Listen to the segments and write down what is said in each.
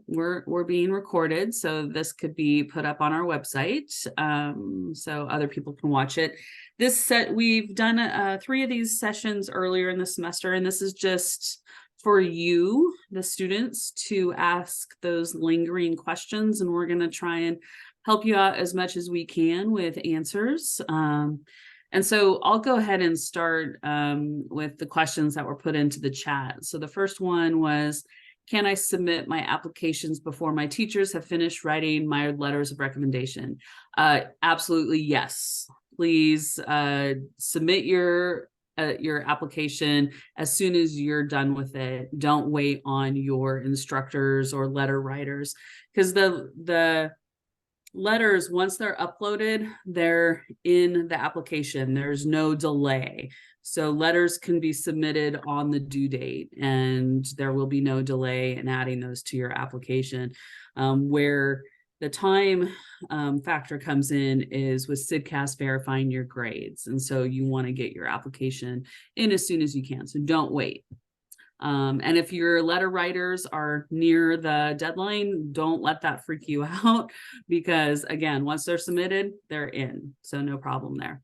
We're being recorded, so this could be put up on our website, so other people can watch it. We've done 3 of these sessions earlier in the semester, and this is just for you, the students, to ask those lingering questions, and we're going to try and help you out as much as we can with answers. And so I'll go ahead and start with the questions that were put into the chat. So the first one was, can I submit my applications before my teachers have finished writing my letters of recommendation? Absolutely, yes. Please submit your application as soon as you're done with it. Don't wait on your instructors or letter writers, because the letters, once they're uploaded, they're in the application. There's no delay. So letters can be submitted on the due date, and there will be no delay in adding those to your application. Where the time factor comes in is with CIDCAS verifying your grades. And so you want to get your application in as soon as you can. So don't wait. And if your letter writers are near the deadline, don't let that freak you out, because again, once they're submitted, they're in. So no problem there.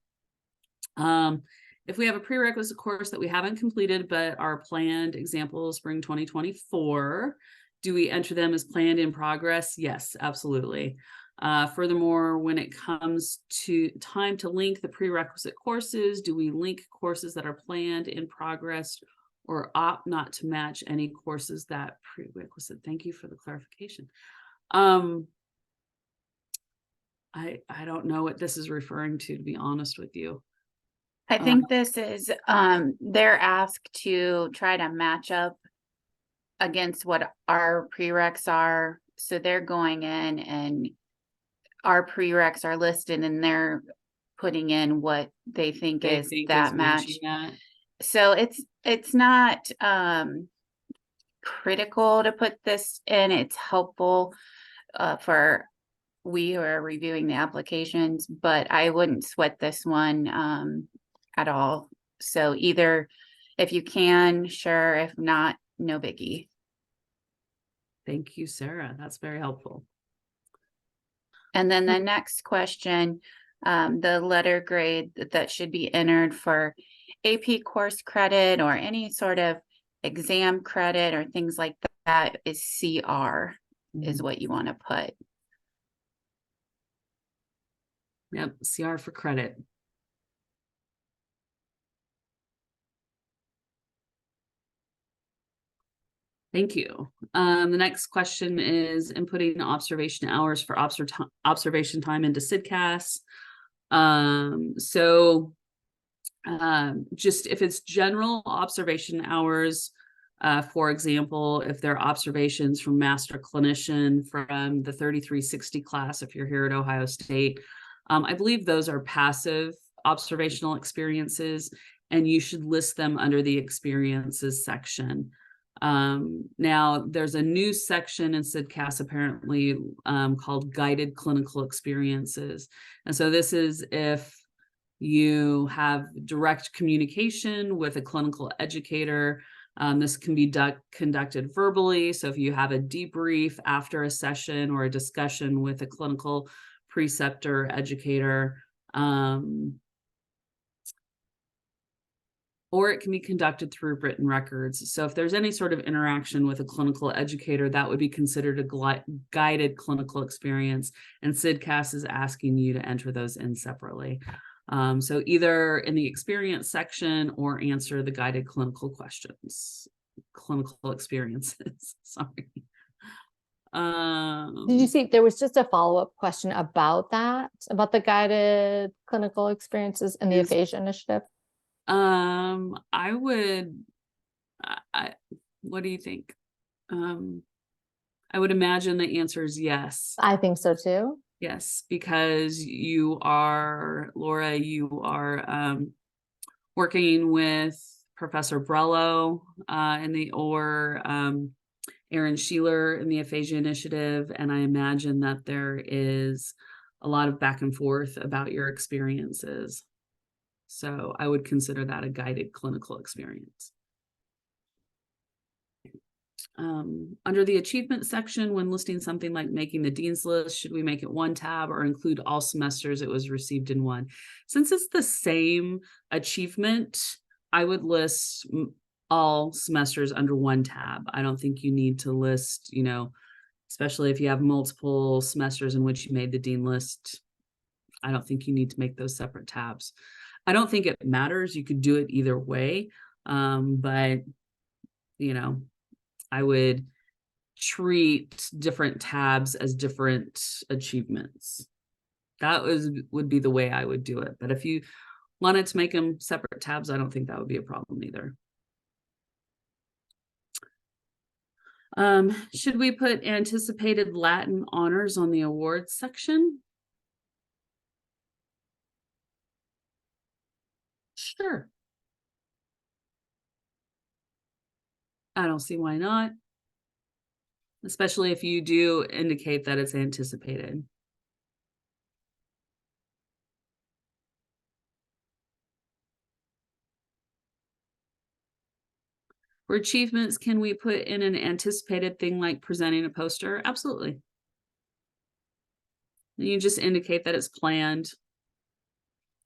If we have a prerequisite course that we haven't completed, but are planned, example, spring 2024, do we enter them as planned in progress? Yes, absolutely. Furthermore, when it comes to time to link the prerequisite courses, do we link courses that are planned in progress or opt not to match any courses that prerequisite? Thank you for the clarification. I don't know what this is referring to be honest with you. I think this is, they're asked to try to match up against what our prereqs are. So they're going in and our prereqs are listed and they're putting in what they think is that match. So it's not critical to put this in. It's helpful for we who are reviewing the applications, but I wouldn't sweat this one at all. So either if you can, sure. If not, no biggie. Thank you, Sarah. That's very helpful. And then the next question, the letter grade that should be entered for AP course credit or any sort of exam credit or things like that is CR is what you want to put. Yep, CR for credit. Thank you. The next question is inputting observation hours for observation time into CIDCAS. Just if it's general observation hours, for example, if they're observations from master clinician from the 3360 class, if you're here at Ohio State, I believe those are passive observational experiences, and you should list them under the experiences section. Now there's a new section in CIDCAS apparently called guided clinical experiences. And so this is if you have direct communication with a clinical educator. This can be conducted verbally. So if you have a debrief after a session or a discussion with a clinical preceptor educator, or it can be conducted through written records. So if there's any sort of interaction with a clinical educator, that would be considered a guided clinical experience, and CIDCAS is asking you to enter those in separately. So either in the experience section or answer the guided clinical questions, clinical experiences, sorry. Did you see there was just a follow-up question about that, about the guided clinical experiences in the aphasia initiative? What do you think? I would imagine the answer is yes. I think so too. Yes, because you are, Laura, you are working with Professor Brello or Aaron Sheeler in the aphasia initiative, and I imagine that there is a lot of back and forth about your experiences. So I would consider that a guided clinical experience. Under the achievement section, when listing something like making the dean's list, should we make it one tab or include all semesters it was received in one? Since it's the same achievement, I would list all semesters under one tab. I don't think you need to list, you know, especially if you have multiple semesters in which you made the dean list. I don't think you need to make those separate tabs. I don't think it matters. You could do it either way. But, you know, I would treat different tabs as different achievements. That would be the way I would do it. But if you wanted to make them separate tabs, I don't think that would be a problem either. Should we put anticipated Latin honors on the awards section? Sure. I don't see why not. Especially if you do indicate that it's anticipated. For achievements, can we put in an anticipated thing like presenting a poster? Absolutely. You just indicate that it's planned.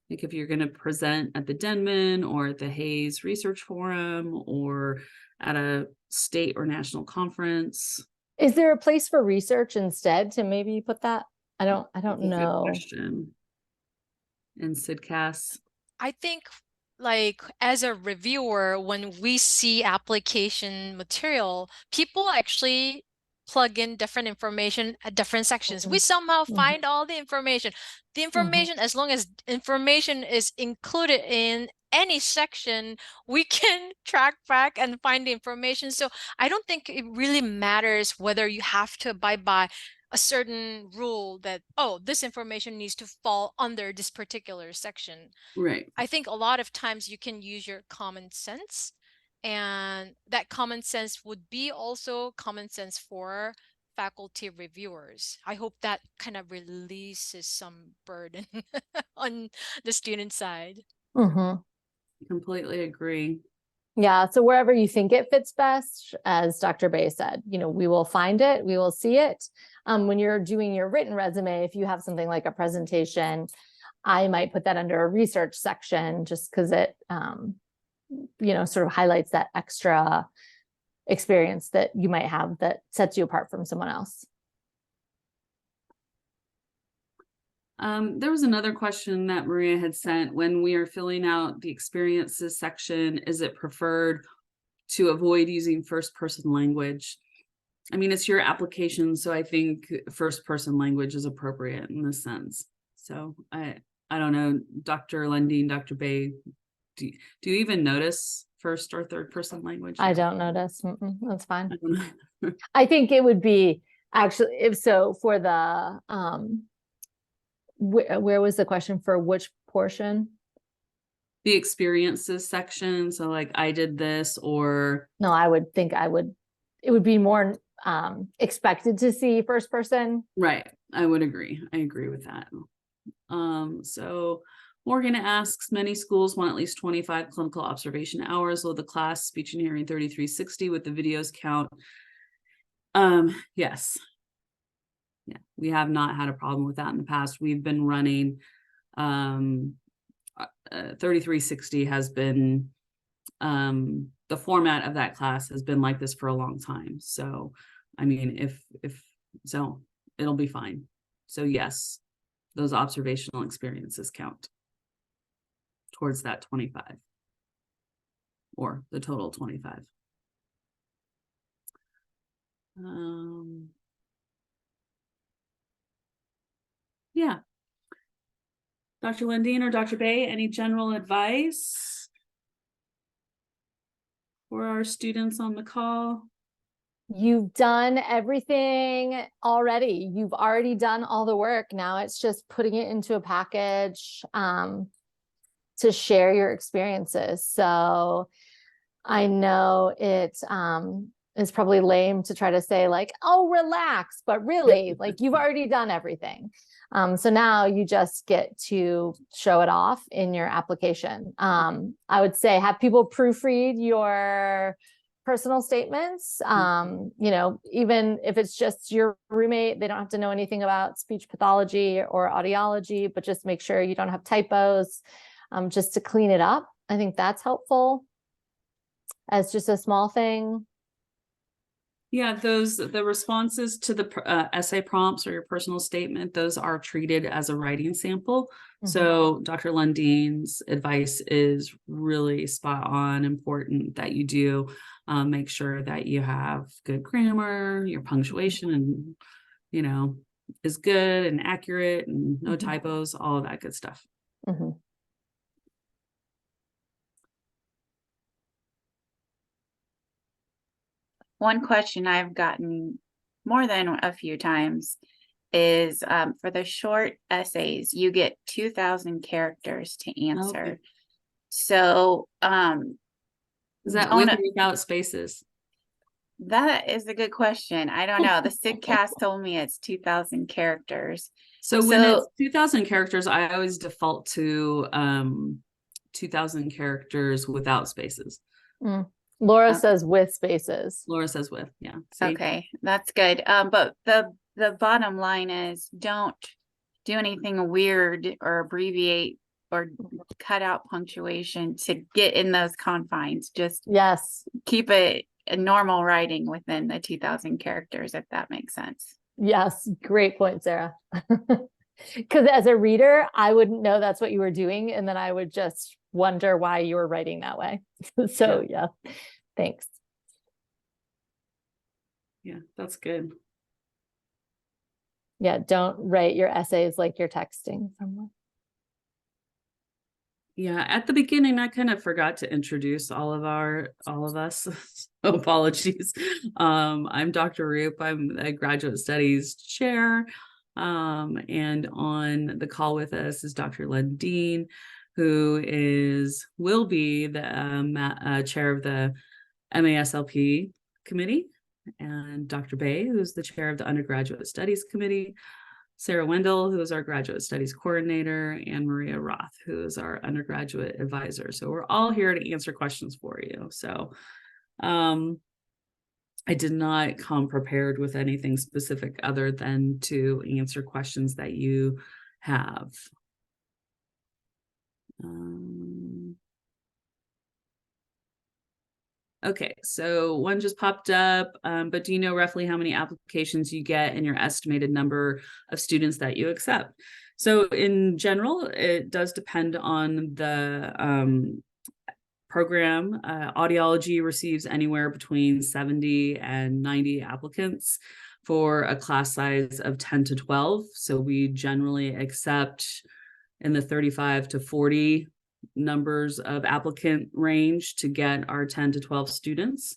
Like if you're going to present at the Denman or at the Hayes Research Forum or at a state or national conference. Is there a place for research instead to maybe put that? I don't That's a good know. question. And Sidcast. I think like as a reviewer, when we see application material, people actually plug in different information at different sections. We somehow find all the information. The information, as long as information is included in any section, we can track back and find the information. So I don't think it really matters whether you have to abide by a certain rule that, oh, this information needs to fall under this particular section. Right. I think a lot of times you can use your common sense, and that common sense would be also common sense for faculty reviewers. I hope that kind of releases some burden on the student side. Completely agree. Yeah, so wherever you think it fits best, as Dr. Bay said, you know, we will find it, we will see it. When you're doing your written resume, if you have something like a presentation, I might put that under a research section just because it, you know, sort of highlights that extra experience that you might have that sets you apart from someone else. There was another question that Maria had sent when we are filling out the experiences section. Is it preferred to avoid using first person language? I mean, it's your application, so I think first person language is appropriate in this sense. So I don't know, Dr. Lundeen, Dr. Bay, do you even notice first or third person language? I don't notice. That's fine. I I think it would be actually, if so, for the where was the question for which portion? The experiences section. So like I did this, or No, I would think it would be more expected to see first person. right. I would agree. I agree with that. So Morgan asks, many schools want at least 25 clinical observation hours. Will the class speech and hearing 3360 with the videos count? Yes. Yeah, we have not had a problem with that in the past. We've been running 3360 has been the format of that class has been like this for a long time. So I mean, if so, it'll be fine. So yes, those observational experiences count towards that 25 or the total 25. Yeah. Dr. Lundeen or Dr. Bay, any general advice for our students on the call? You've done everything already. You've already done all the work. Now it's just putting it into a package to share your experiences. So I know it is probably lame to try to say like, oh, relax, but really like you've already done everything. So now you just get to show it off in your application. I would say have people proofread your personal statements. You know, even if it's just your roommate, they don't have to know anything about speech pathology or audiology, but just make sure you don't have typos, just to clean it up. I think that's helpful as just a small thing. Yeah, the responses to the essay prompts or your personal statement, those are treated as a writing sample. So Dr. Lundine's advice is really spot on, important that you do make sure that you have good grammar, your punctuation, and, you know, is good and accurate and no typos, all of that good stuff. One question I've gotten more than a few times is for the short essays, you get 2,000 characters to answer. Okay. So Is that with or without spaces? that is a good question. I don't know. The SIGCast told me it's 2,000 characters. So when it's 2,000 characters, I always default to 2,000 characters without spaces. Laura says with spaces. Laura says with, yeah. See? Okay, that's good. But the bottom line is, don't do anything weird or abbreviate or cut out punctuation to get in those confines. Just keep it a normal writing within the 2,000 characters, if that makes sense. Yes, great point, Sarah. Because as a reader, I wouldn't know that's what you were doing, and then I would just wonder why you were writing that way. So yeah, thanks. Yeah, that's good. Yeah, don't write your essays like you're texting someone. Yeah, at the beginning, I kind of forgot to introduce all of us. So apologies. I'm Dr. Roop. I'm a graduate studies chair. And on the call with us is Dr. Lundeen, who will be the chair of the MASLP committee, and Dr. Bay, who's the chair of the undergraduate studies committee, Sarah Wendell, who is our graduate studies coordinator, and Maria Roth, who is our undergraduate advisor. So we're all here to answer questions for you. So I did not come prepared with anything specific other than to answer questions that you have. Okay, so one just popped up, but do you know roughly how many applications you get and your estimated number of students that you accept? So in general, it does depend on the program. Audiology receives anywhere between 70 and 90 applicants for a class size of 10 to 12. So we generally accept in the 35 to 40 numbers of applicant range to get our 10 to 12 students.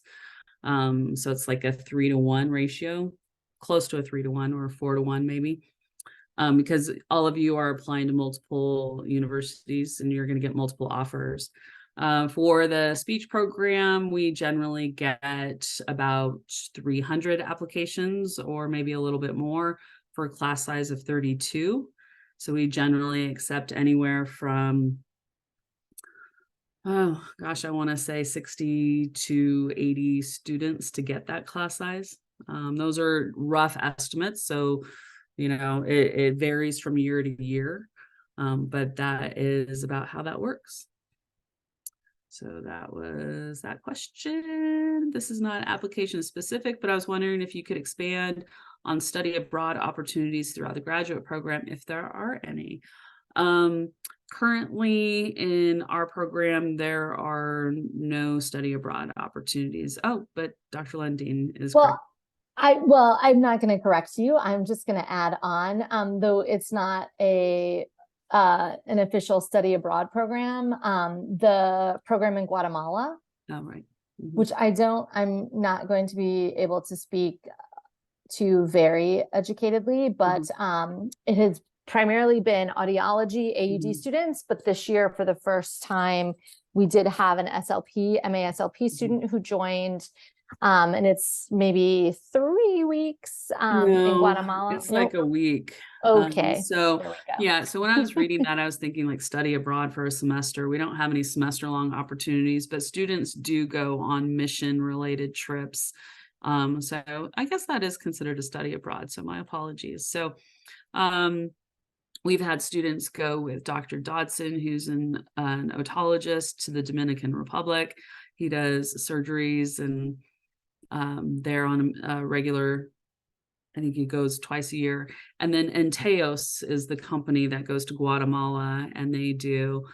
So it's like a 3-to-1 ratio, close to a 3-to-1 or a 4-to-1 maybe, because all of you are applying to multiple universities and you're going to get multiple offers. For the speech program, we generally get about 300 applications or maybe a little bit more for a class size of 32. So we generally accept anywhere from, oh gosh, I want to say 60 to 80 students to get that class size. Those are rough estimates. So, you know, it varies from year to year, but that is about how that works. So that was that question. This is not application specific, but I was wondering if you could expand on study abroad opportunities throughout the graduate program, if there are any. Currently in our program, there are no study abroad opportunities. Oh, but Dr. Lundeen is correct. I'm not going to correct you. I'm just going to add on, though it's not an official study abroad program, the program in Guatemala, right. Which I'm not going to be able to speak to very educatedly, but it has primarily been audiology AUD students, but this year for the first time we did have an MASLP student who joined, and it's maybe 3 many weeks in No, Guatemala? it's like a week. Okay. So There we go. yeah, so when I was reading that, I was thinking like study abroad for a semester. We don't have any semester long opportunities, but students do go on mission related trips. So I guess that is considered a study abroad. So my apologies. So we've had students go with Dr. Dodson, who's an otologist, to the Dominican Republic. He does surgeries, and they're on a regular, I think he goes twice a year. And then Enteos is the company that goes to Guatemala, and they do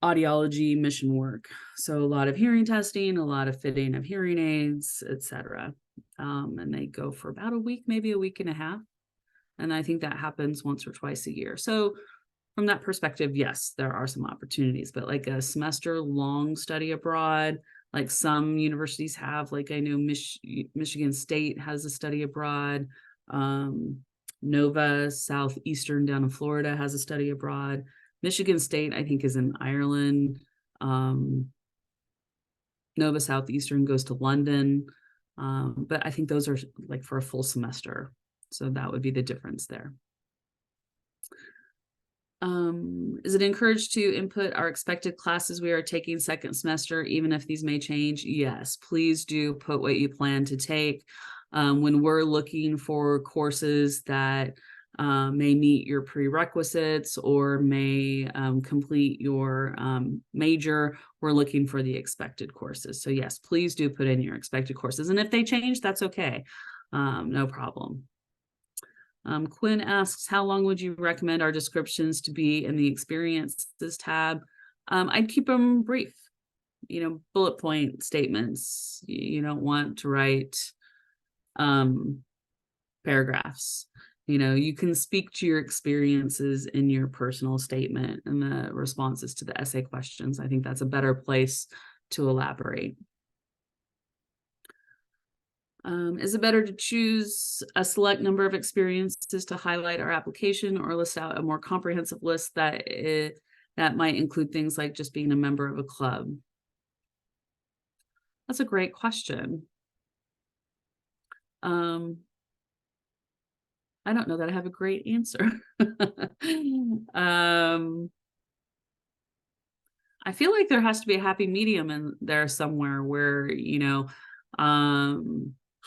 audiology mission work. So a lot of hearing testing, a lot of fitting of hearing aids, etc. And they go for about a week, maybe a week and a half. And I think that happens once or twice a year. So from that perspective, yes, there are some opportunities, but like a semester long study abroad, like some universities have, like I know Michigan State has a study abroad. Nova Southeastern down in Florida has a study abroad. Michigan State, I think, is in Ireland. Nova Southeastern goes to London. But I think those are like for a full semester. So that would be the difference there. Is it encouraged to input our expected classes we are taking second semester, even if these may change? Yes, please do put what you plan to take. When we're looking for courses that may meet your prerequisites or may complete your major, we're looking for the expected courses. So yes, please do put in your expected courses. And if they change, that's okay. No problem. Quinn asks, how long would you recommend our descriptions to be in the experiences tab? I'd keep them brief, bullet point statements. You don't want to write paragraphs. You can speak to your experiences in your personal statement and the responses to the essay questions. I think that's a better place to elaborate. Is it better to choose a select number of experiences to highlight our application, or list out a more comprehensive list that might include things like just being a member of a club? That's a great question. I don't know that I have a great answer. I feel like there has to be a happy medium in there somewhere where,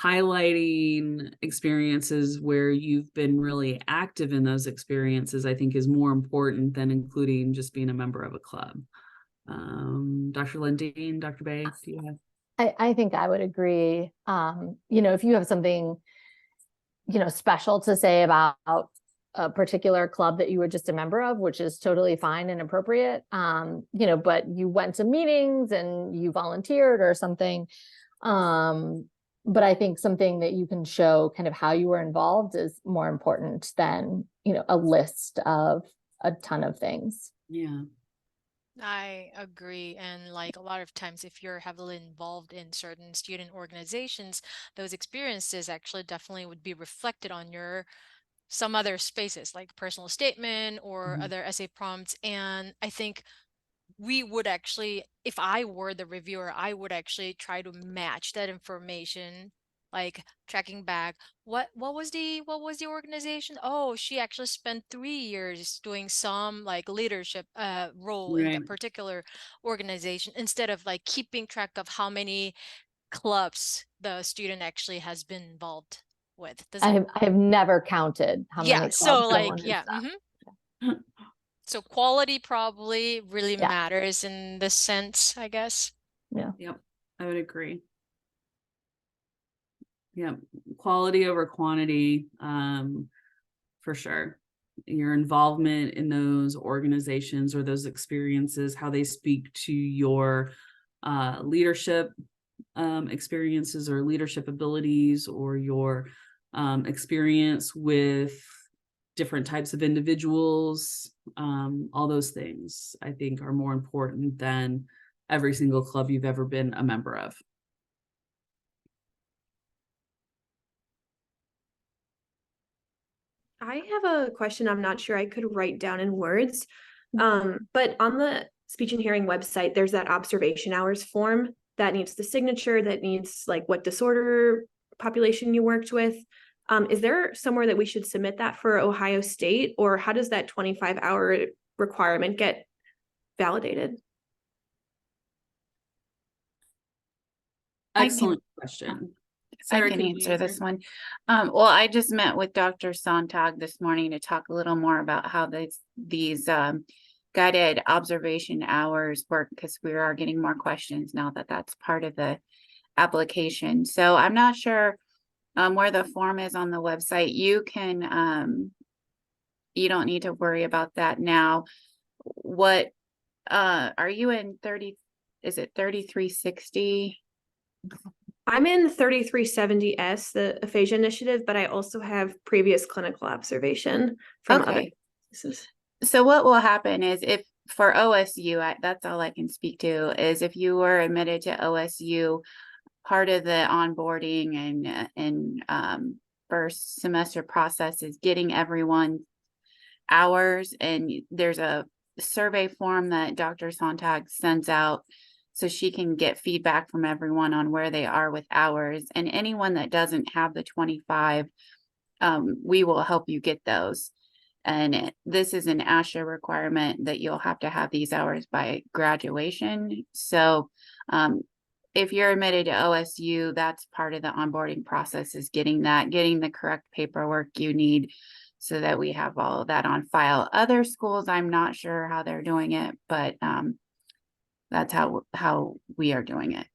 highlighting experiences where you've been really active in those experiences, I think, is more important than including just being a member of a club. Dr. Lundeen, Dr. Bay, do you have? I think I would agree. If you have something, special to say about a particular club that you were just a member of, which is totally fine and appropriate, but you went to meetings and you volunteered or something. But I think something that you can show kind of how you were involved is more important than, a list of a ton of things. Yeah. I agree. And like a lot of times, if you're heavily involved in certain student organizations, those experiences actually definitely would be reflected on some other spaces like personal statement or other essay prompts. And I think we would actually, if I were the reviewer, I would actually try to match that information, like tracking back what was the organization. Oh, she actually spent 3 years doing some like leadership role in that particular organization, instead of like keeping track of how many clubs the student actually has been involved with. I have never counted how many clubs so like someone has done. So quality probably really Yeah. matters in this sense, I guess. Yeah. Yep, I would agree. Yeah, quality over quantity, for sure. Your involvement in those organizations or those experiences, how they speak to your leadership experiences or leadership abilities, or your experience with different types of individuals, all those things I think are more important than every single club you've ever been a member of. I have a question I'm not sure I could write down in words. But on the speech and hearing website, there's that observation hours form that needs the signature, that needs like what disorder population you worked with. Is there somewhere that we should submit that for Ohio State, or how does that 25-hour requirement get validated? Excellent question. I Sarah, can you answer this one. Well, I just met with Dr. Sontag this morning to talk a little more about how these guided observation hours work, because we are getting more questions now that that's part of the application. So I'm not sure where the form is on the website. You can, you don't need to worry about that now. What, are you in 30, is it 3360? I'm in 3370S, the aphasia initiative, but I also have previous clinical observation from other Okay. places. So what will happen is, if for OSU, that's all I can speak to, is if you were admitted to OSU, part of the onboarding and first semester process is getting everyone hours, and there's a survey form that Dr. Sontag sends out so she can get feedback from everyone on where they are with hours. And anyone that doesn't have the 25, we will help you get those. And this is an ASHA requirement that you'll have to have these hours by graduation. So if you're admitted to OSU, that's part of the onboarding process, is getting the correct paperwork you need so that we have all of that on file. Other schools, I'm not sure how they're doing it, but that's how we are doing it.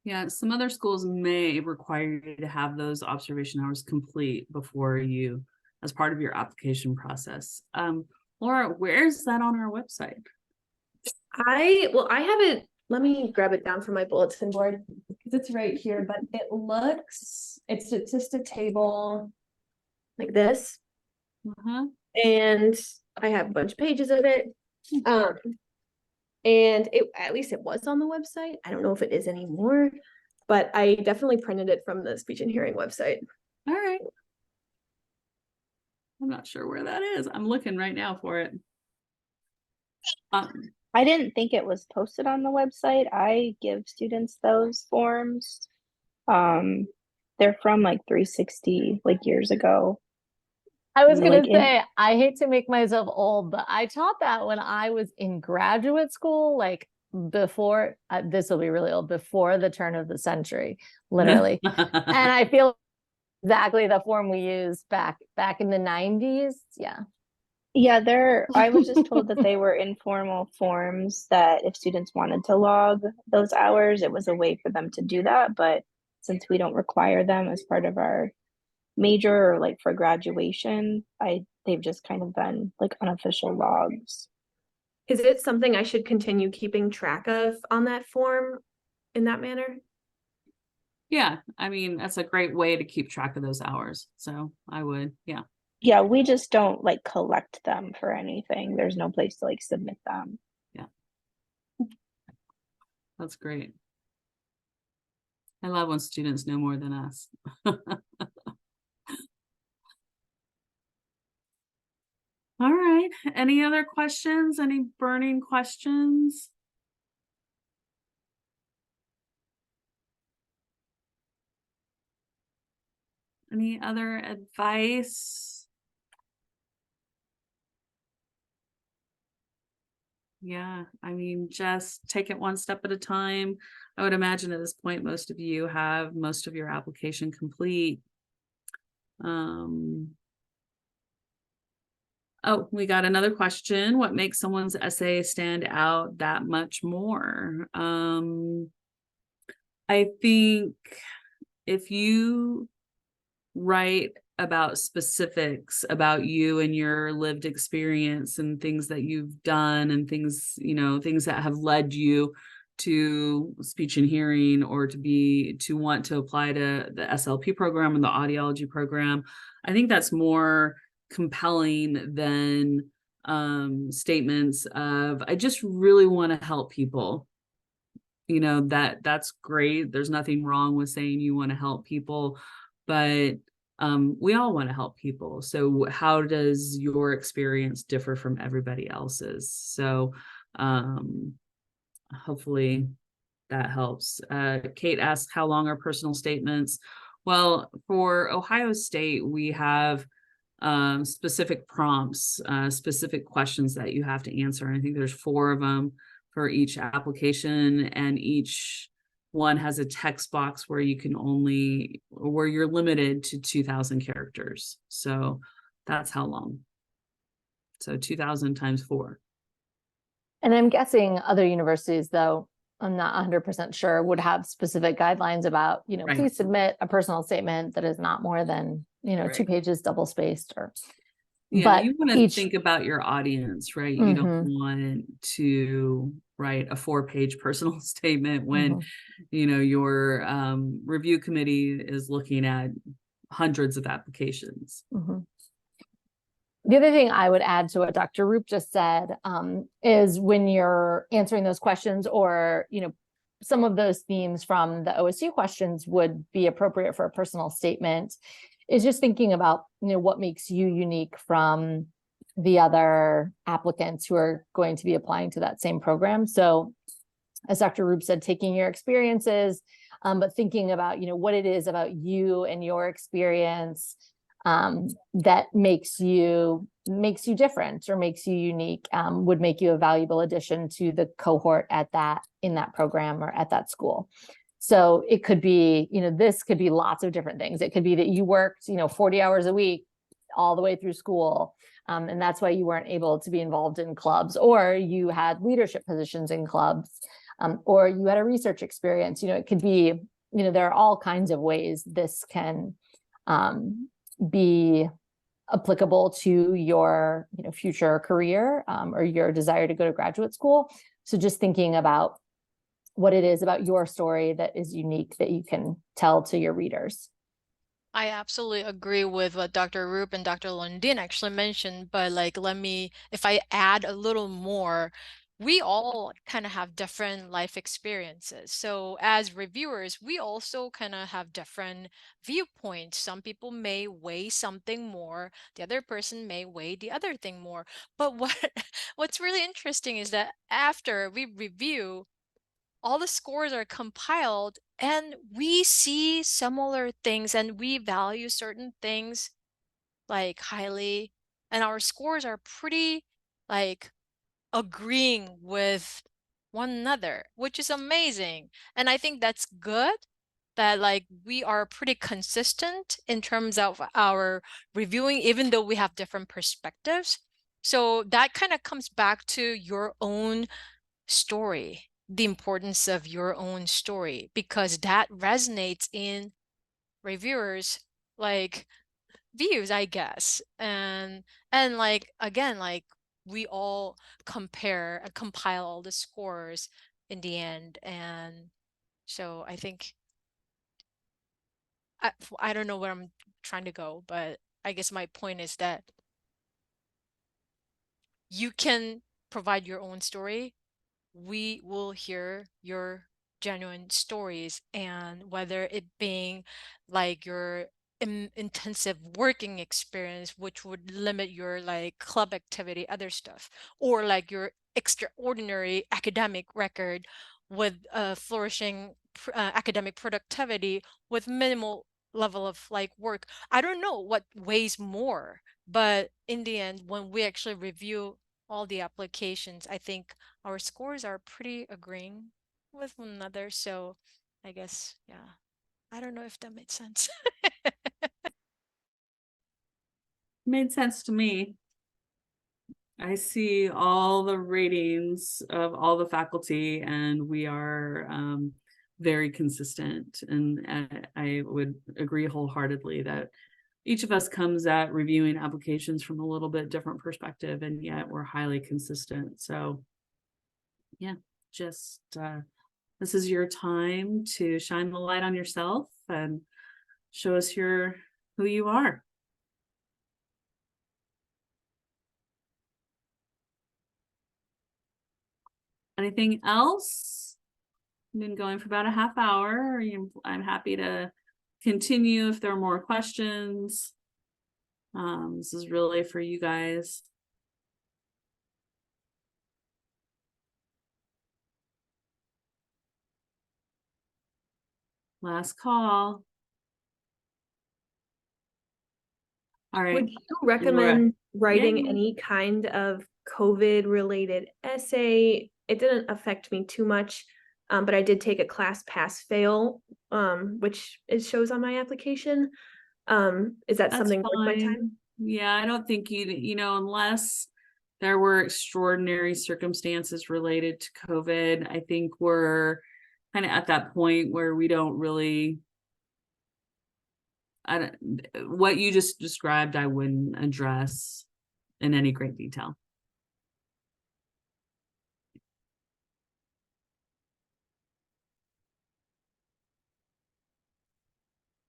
Yeah, some other schools may require you to have those observation hours complete before you, as part of your application process. Laura, where's that on our website? I have it. Let me grab it down from my bulletin board because it's right here, but it's just a table like this. And I have a bunch of pages of it. And at least it was on the website. I don't know if it is anymore, but I definitely printed it from the speech and hearing website. All right. I'm not sure where that is. I'm looking right now for it. I didn't think it was posted on the website. I give students those forms. They're from like 360, like years ago. I was gonna Like say, I hate to make myself old, but I taught that when I was in graduate school, like before, this will be really old, before the turn of the century, literally. And I feel exactly the form we used back in the 90s. Yeah. Yeah, I was just told that they were informal forms that if students wanted to log those hours, it was a way for them to do that. But since we don't require them as part of our major or like for graduation, they've just kind of been like unofficial logs. Is it something I should continue keeping track of on that form in that manner? Yeah, I mean, that's a great way to keep track of those hours. So I would, yeah. Yeah, we just don't like collect them for anything. There's no place to like submit them. Yeah. That's great. I love when students know more than us. All right. Any other questions? Any burning questions? Any other advice? Yeah, I mean, just take it one step at a time. I would imagine at this point, most of you have most of your application complete. Oh, we got another question. What makes someone's essay stand out that much more? I think if you write about specifics about you and your lived experience and things that you've done and things, things that have led you to speech and hearing, or to want to apply to the SLP program and the audiology program, I think that's more compelling than statements of, I just really want to help people. That's great. There's nothing wrong with saying you want to help people, but we all want to help people. So how does your experience differ from everybody else's? So hopefully that helps. Kate asked, how long are personal statements? Well, for Ohio State, we have specific prompts, specific questions that you have to answer. I think there's 4 of them for each application, and each one has a text box where you're limited to 2,000 characters. So that's how long. So 2,000 times 4. And I'm guessing other universities, though, I'm not 100% sure, would have specific guidelines about, Right. please submit a personal statement that is not more than, 2 Right. pages double spaced, or. Yeah, But you want to each- think about your audience, right? You don't Mhm. want to write a 4-page personal statement when, Mhm. Your review committee is looking at hundreds of applications. Mhm. The other thing I would add to what Dr. Roop just said is when you're answering those questions, or, some of those themes from the OSU questions would be appropriate for a personal statement, is just thinking about, what makes you unique from the other applicants who are going to be applying to that same program. So as Dr. Roop said, taking your experiences, but thinking about, what it is about you and your experience that makes you different or makes you unique, would make you a valuable addition to the cohort in that program or at that school. So it could be, this could be lots of different things. It could be that you worked, 40 hours a week all the way through school. And that's why you weren't able to be involved in clubs, or you had leadership positions in clubs, or you had a research experience. It could be, there are all kinds of ways this can be applicable to your future career, or your desire to go to graduate school. So just thinking about what it is about your story that is unique that you can tell to your readers. I absolutely agree with what Dr. Roop and Dr. Lundin actually mentioned, but if I add a little more, we all kind of have different life experiences. So as reviewers, we also kind of have different viewpoints. Some people may weigh something more, the other person may weigh the other thing more. But what's really interesting is that after we review, all the scores are compiled and we see similar things and we value certain things highly, and our scores are pretty agreeing with one another, which is amazing. And I think that's good that we are pretty consistent in terms of our reviewing, even though we have different perspectives. So that kind of comes back to your own story, the importance of your own story, because that resonates in reviewers views, I guess. And again, we all compare and compile all the scores in the end. And so I think I don't know where I'm trying to go, but I guess my point is that you can provide your own story. We will hear your genuine stories, and whether it being your intensive working experience, which would limit your club activity, other stuff, or your extraordinary academic record with flourishing academic productivity with minimal level of work. I don't know what weighs more, but in the end, when we actually review all the applications, I think our scores are pretty agreeing with one another. So I guess, yeah, I don't know if that made sense. Made sense to me. I see all the ratings of all the faculty, and we are very consistent. And I would agree wholeheartedly that each of us comes at reviewing applications from a little bit different perspective, and yet we're highly consistent. So yeah, just this is your time to shine the light on yourself and show us who you are. Anything else? I've been going for about a half hour. I'm happy to continue if there are more questions. This is really for you guys. Last call. All right. Would you recommend writing Yay. any kind of COVID related essay? It didn't affect me too much, but I did take a class pass fail, which it shows on my application. Is that That's something worth my time? fine. Yeah, I don't think you know, unless there were extraordinary circumstances related to COVID, I think we're kind of at that point where we don't really, what you just described, I wouldn't address in any great detail.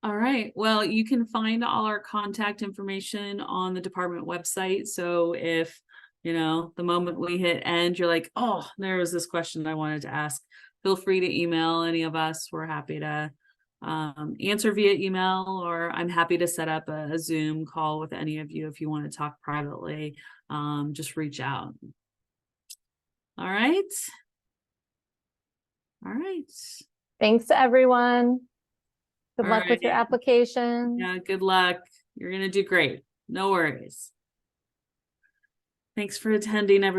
All right. Well, you can find all our contact information on the department website. So if, you know, the moment we hit end, you're like, oh, there was this question I wanted to ask, feel free to email any of us. We're happy to answer via email, or I'm happy to set up a Zoom call with any of you if you want to talk privately. Just reach out. All right. All right. Thanks to everyone. Good All luck with your right. application. Yeah, good luck. You're going to do great. No worries. Thanks for attending, everybody.